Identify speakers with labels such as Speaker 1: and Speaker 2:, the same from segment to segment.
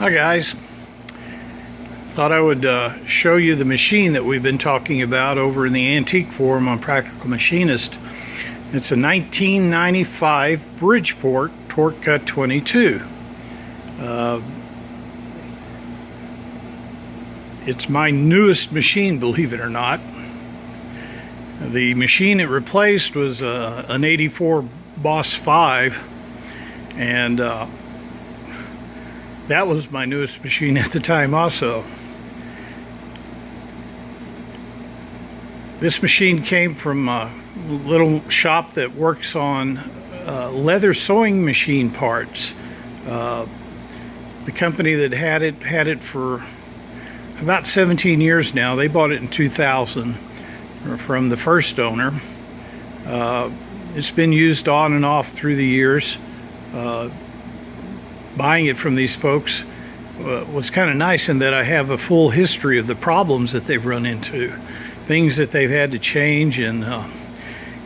Speaker 1: Hi guys, thought I would show you the machine that we've been talking about over in the antique forum on Practical Machinist. It's a 1995 Bridgeport Torq Cut 22. It's my newest machine, believe it or not. The machine it replaced was an 84 Boss 5, and that was my newest machine at the time also. This machine came from a little shop that works on leather sewing machine parts. The company that had it for about 17 years now. They bought it in 2000 from the first owner. It's been used on and off through the years. Buying it from these folks was kind of nice in that I have a full history of the problems that they've run into, things that they've had to change, and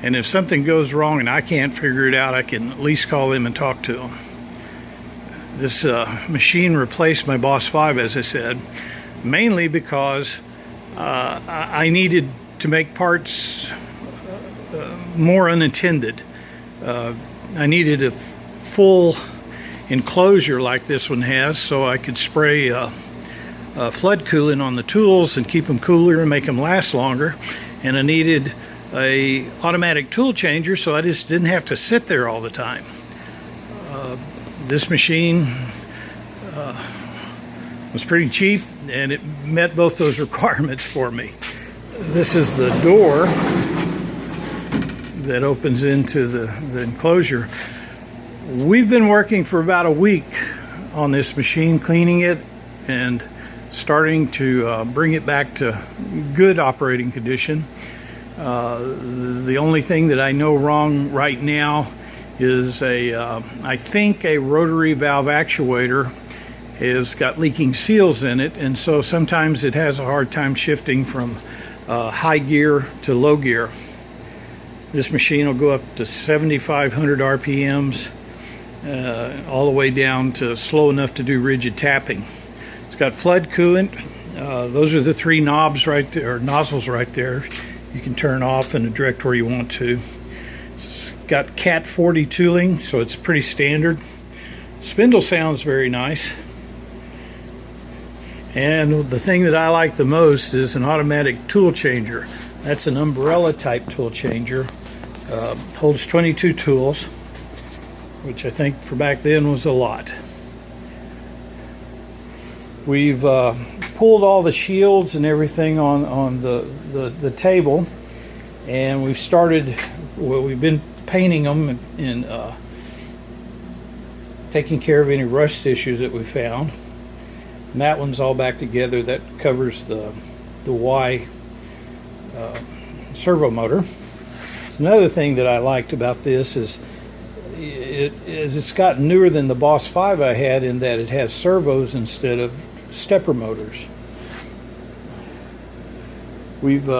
Speaker 1: if something goes wrong and I can't figure it out, I can at least call them and talk to them. This machine replaced my Boss 5, as I said, mainly because I needed to make parts more unattended. I needed a full enclosure like this one has, so I could spray flood coolant on the tools and keep them cooler and make them last longer. And I needed a automatic tool changer, so I just didn't have to sit there all the time. This machine was pretty cheap, and it met both those requirements for me. This is the door that opens into the enclosure. We've been working for about a week on this machine, cleaning it and starting to bring it back to good operating condition. The only thing that I know wrong right now is I think a rotary valve actuator has got leaking seals in it, and so sometimes it has a hard time shifting from high gear to low gear. This machine will go up to 7,500 RPMs, all the way down to slow enough to do rigid tapping. It's got flood coolant. Those are the three knobs right there, or nozzles right there. You can turn off and direct where you want to. It's got Cat 40 tooling, so it's pretty standard. Spindle sounds very nice. And the thing that I like the most is an automatic tool changer. That's an umbrella type tool changer. Holds 22 tools, which I think for back then was a lot. We've pulled all the shields and everything on the table, and we've started, well, we've been painting them and taking care of any rust issues that we found. And that one's all back together. That covers the Y servo motor. So another thing that I liked about this is it's got newer than the Boss 5 I had, in that it has servos instead of stepper motors. We've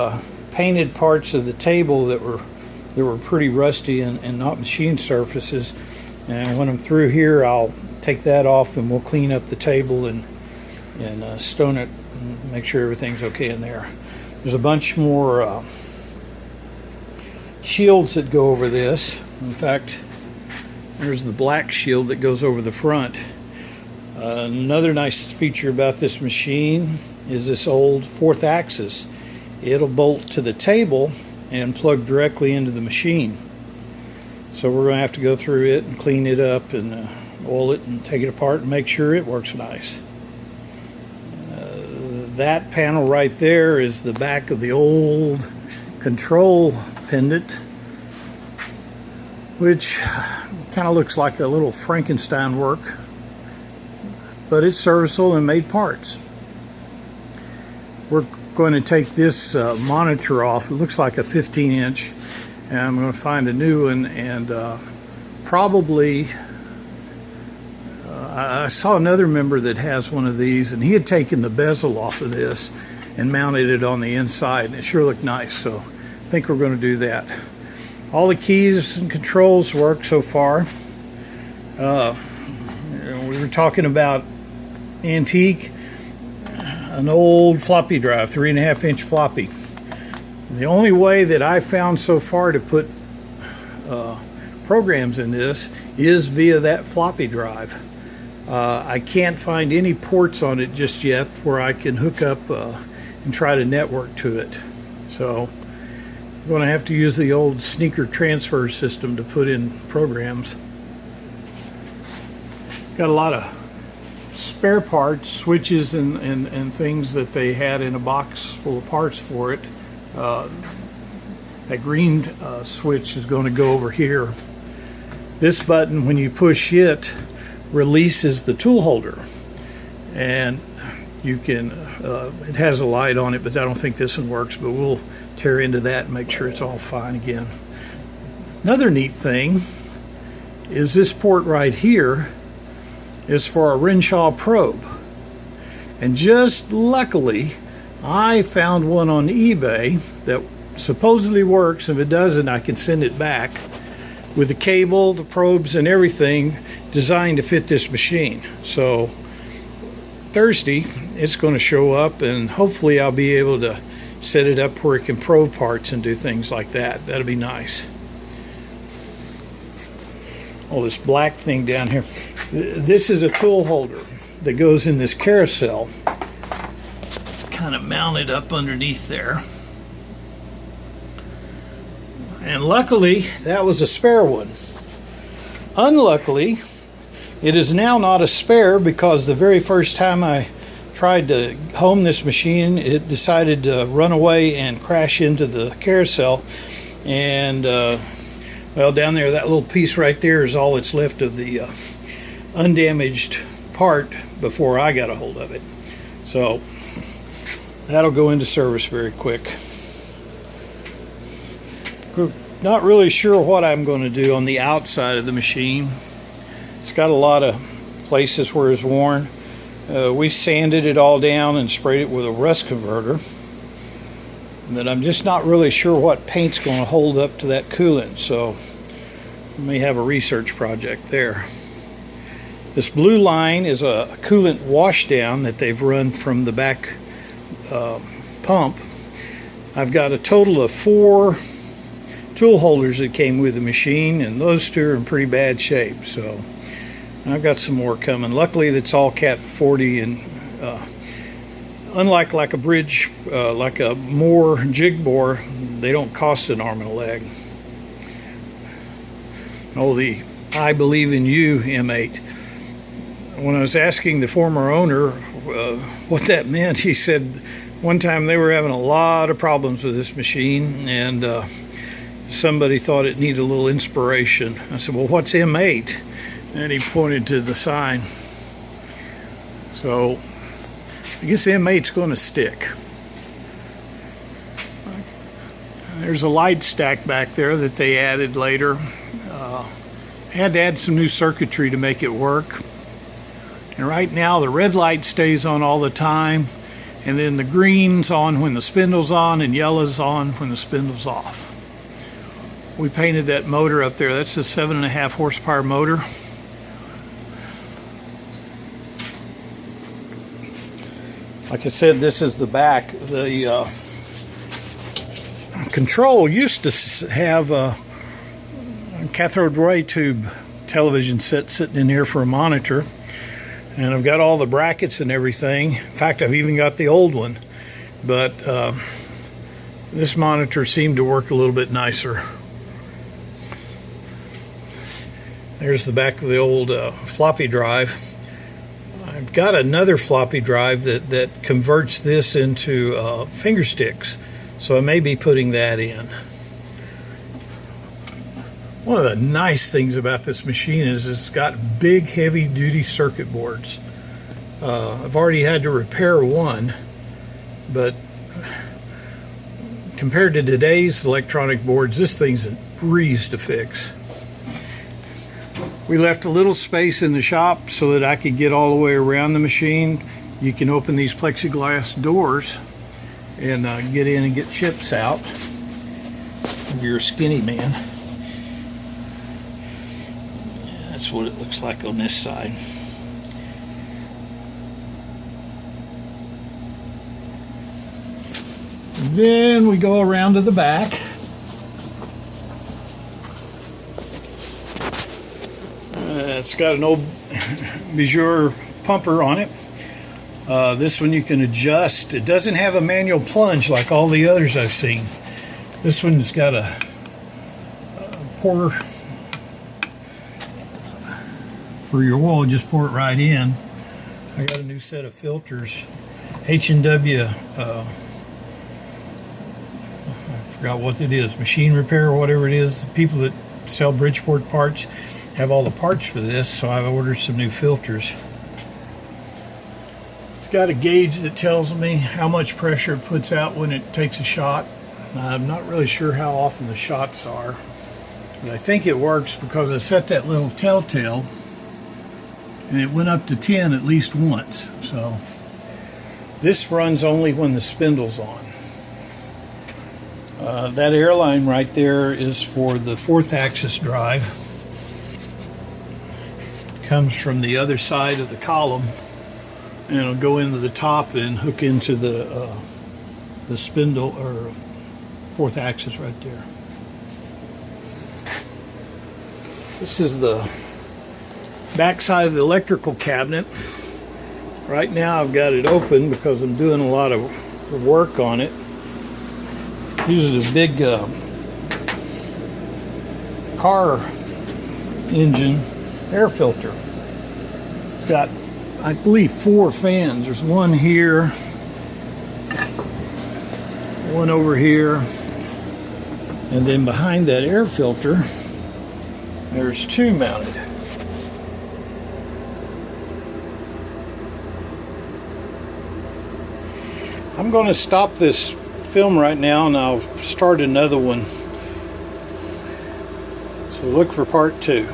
Speaker 1: painted parts of the table that were pretty rusty and not machine surfaces, and when I'm through here I'll take that off and we'll clean up the table and stone it and make sure everything's okay in there. There's a bunch more shields that go over this. In fact, there's the black shield that goes over the front. Another nice feature about this machine is this old 4th axis. It'll bolt to the table and plug directly into the machine. So we're going to have to go through it and clean it up and oil it and take it apart and make sure it works nice. That panel right there is the back of the old control pendant, which kind of looks like a little Frankenstein work, but it's serviceable and made parts. We're going to take this monitor off. It looks like a 15-inch, and I'm going to find a new one, and probably I saw another member that has one of these, and he had taken the bezel off of this and mounted it on the inside, and it sure looked nice, so I think we're going to do that. All the keys and controls work so far. We were talking about antique, an old floppy drive, 3.5-inch floppy. The only way that I've found so far to put programs in this is via that floppy drive. I can't find any ports on it just yet where I can hook up and try to network to it. So I'm going to have to use the old sneaker transfer system to put in programs. Got a lot of spare parts, switches and things that they had in a box full of parts for it. That green switch is going to go over here. This button, when you push it, releases the tool holder, and you can it has a light on it, but I don't think this one works, but we'll tear into that and make sure it's all fine again. Another neat thing is this port right here is for a Renshaw probe, and just luckily I found one on eBay that supposedly works. If it doesn't, I can send it back with the cable, the probes, and everything designed to fit this machine. So Thursday it's going to show up, and hopefully I'll be able to set it up where it can probe parts and do things like that. That'll be nice. Oh, this black thing down here. This is a tool holder that goes in this carousel. It's kind of mounted up underneath there. And luckily, that was a spare one. Unluckily, it is now not a spare, because the very first time I tried to home this machine, it decided to run away and crash into the carousel. And, well, down there, that little piece right there is all that's left of the undamaged part before I got a hold of it. So that'll go into service very quick. Not really sure what I'm going to do on the outside of the machine. It's got a lot of places where it's worn. We sanded it all down and sprayed it with a rust converter, but I'm just not really sure what paint's going to hold up to that coolant, so we may have a research project there. This blue line is a coolant washdown that they've run from the back pump. I've got a total of 4 tool holders that came with the machine, and those 2 are in pretty bad shape, so I've got some more coming. Luckily that's all Cat 40, and unlike like a bridge, like a Moore jig bore, they don't cost an arm and a leg. Oh, the I Believe in You M8. When I was asking the former owner what that meant, he said one time they were having a lot of problems with this machine, and somebody thought it needed a little inspiration. I said, well, what's M8? And he pointed to the sign. So I guess M8's going to stick. There's a light stack back there that they added later. Had to add some new circuitry to make it work. And right now the red light stays on all the time, and then the green's on when the spindle's on, and yellow's on when the spindle's off. We painted that motor up there. That's a 7.5 horsepower motor. Like I said, this is the back. The control used to have a cathode ray tube television set sitting in here for a monitor. And I've got all the brackets and everything. In fact, I've even got the old one. But this monitor seemed to work a little bit nicer. There's the back of the old floppy drive. I've got another floppy drive that converts this into finger sticks, so I may be putting that in. One of the nice things about this machine is it's got big, heavy-duty circuit boards. I've already had to repair one, but compared to today's electronic boards, this thing's a breeze to fix. We left a little space in the shop so that I could get all the way around the machine. You can open these plexiglass doors and get in and get chips out if you're a skinny man. That's what it looks like on this side. Then we go around to the back. It's got an old Bridgeport pumper on it. This one you can adjust. It doesn't have a manual plunge like all the others I've seen. This one's got a pour for your oil. Just pour it right in. I got a new set of filters. H&W, I forgot what it is, machine repair or whatever it is. The people that sell Bridgeport parts have all the parts for this, so I've ordered some new filters. It's got a gauge that tells me how much pressure it puts out when it takes a shot. I'm not really sure how often the shots are, but I think it works because I set that little telltale and it went up to 10 at least once. So this runs only when the spindle's on. That airline right there is for the 4th axis drive. It comes from the other side of the column, and it'll go into the top and hook into the spindle or 4th axis right there. This is the back side of the electrical cabinet. Right now I've got it open because I'm doing a lot of work on it. Uses a big car engine air filter. It's got, I believe, 4 fans. There's one here, one over here, and then behind that air filter there's 2 mounted. I'm going to stop this film right now and I'll start another one. So look for part 2.